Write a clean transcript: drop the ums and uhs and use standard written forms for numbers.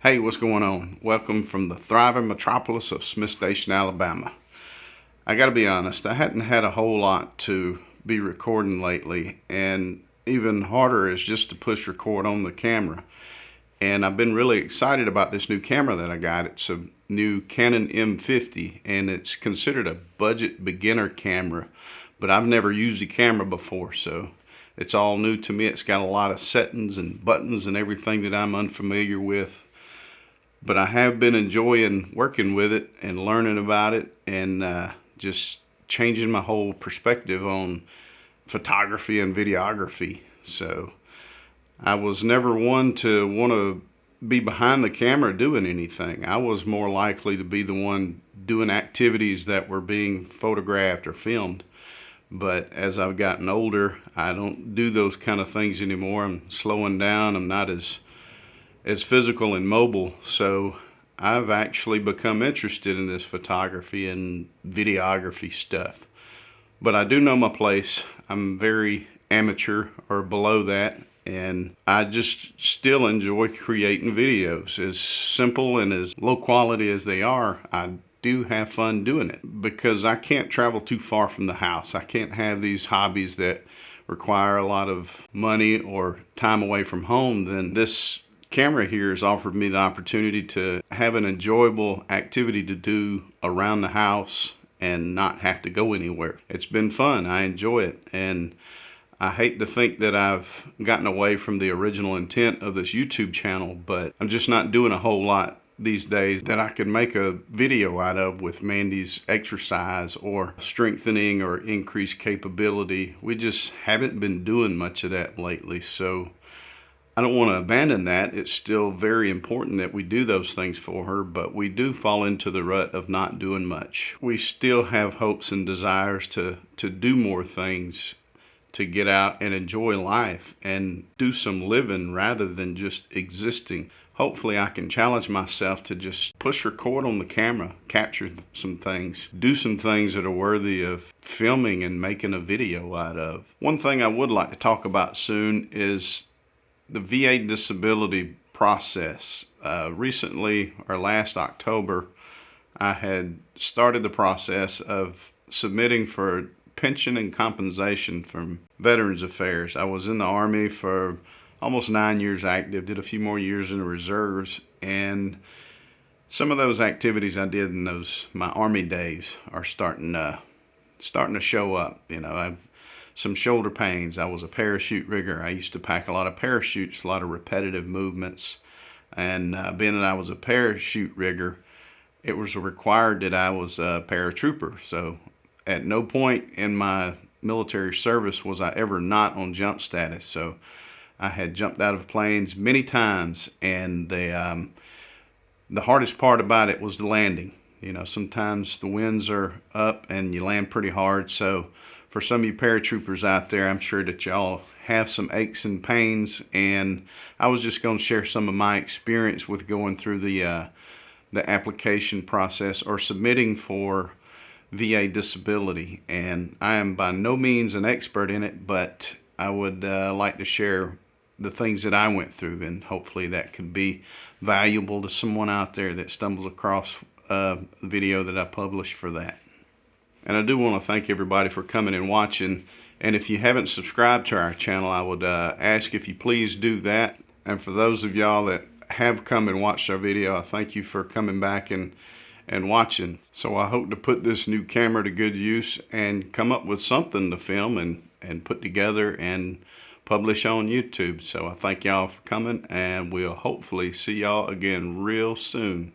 Hey, what's going on? Welcome from the thriving metropolis of Smith Station, Alabama. I gotta be honest, I hadn't had a whole lot to be recording lately, and even harder is just to push record on the camera. And I've been really excited about this new camera that I got. It's a new Canon M50, and it's considered a budget beginner camera, but I've never used a camera before, so it's all new to me. It's got a lot of settings and buttons and everything that I'm unfamiliar with. But I have been enjoying working with it and learning about it and just changing my whole perspective on photography and videography. So I was never one to want to be behind the camera doing anything. I was more likely to be the one doing activities that were being photographed or filmed. But as I've gotten older, I don't do those kind of things anymore. I'm slowing down. I'm not as physical and mobile, so I've actually become interested in this photography and videography stuff. But I do know my place. I'm very amateur or below that, and I just still enjoy creating videos. As simple and as low quality as they are, I do have fun doing it because I can't travel too far from the house. I can't have these hobbies that require a lot of money or time away from home. Then this camera here has offered me the opportunity to have an enjoyable activity to do around the house and not have to go anywhere. It's been fun. I enjoy it, and I hate to think that I've gotten away from the original intent of this YouTube channel, but I'm just not doing a whole lot these days that I could make a video out of with Mandy's exercise or strengthening or increased capability. We just haven't been doing much of that lately, so I don't want to abandon that. It's still very important that we do those things for her, but we do fall into the rut of not doing much. We still have hopes and desires to do more things, to get out and enjoy life and do some living rather than just existing. Hopefully I can challenge myself to just push record on the camera, capture some things, do some things that are worthy of filming and making a video out of. One thing I would like to talk about soon is the VA disability process. Recently, or last October, I had started the process of submitting for pension and compensation from Veterans Affairs. I was in the Army for almost 9 years active, did a few more years in the reserves, and some of those activities I did in my Army days are starting to show up. You know, I've some shoulder pains. I was a parachute rigger. I used to pack a lot of parachutes, a lot of repetitive movements. And being that I was a parachute rigger, it was required that I was a paratrooper. So at no point in my military service was I ever not on jump status. So I had jumped out of planes many times, and the hardest part about it was the landing. You know, sometimes the winds are up and you land pretty hard. So for some of you paratroopers out there, I'm sure that y'all have some aches and pains, and I was just going to share some of my experience with going through the application process or submitting for VA disability. And I am by no means an expert in it, but I would like to share the things that I went through, and hopefully that could be valuable to someone out there that stumbles across a video that I published for that. And I do want to thank everybody for coming and watching. And if you haven't subscribed to our channel, I would ask if you please do that. And for those of y'all that have come and watched our video, I thank you for coming back and watching. So I hope to put this new camera to good use and come up with something to film and put together and publish on YouTube. So I thank y'all for coming, and we'll hopefully see y'all again real soon.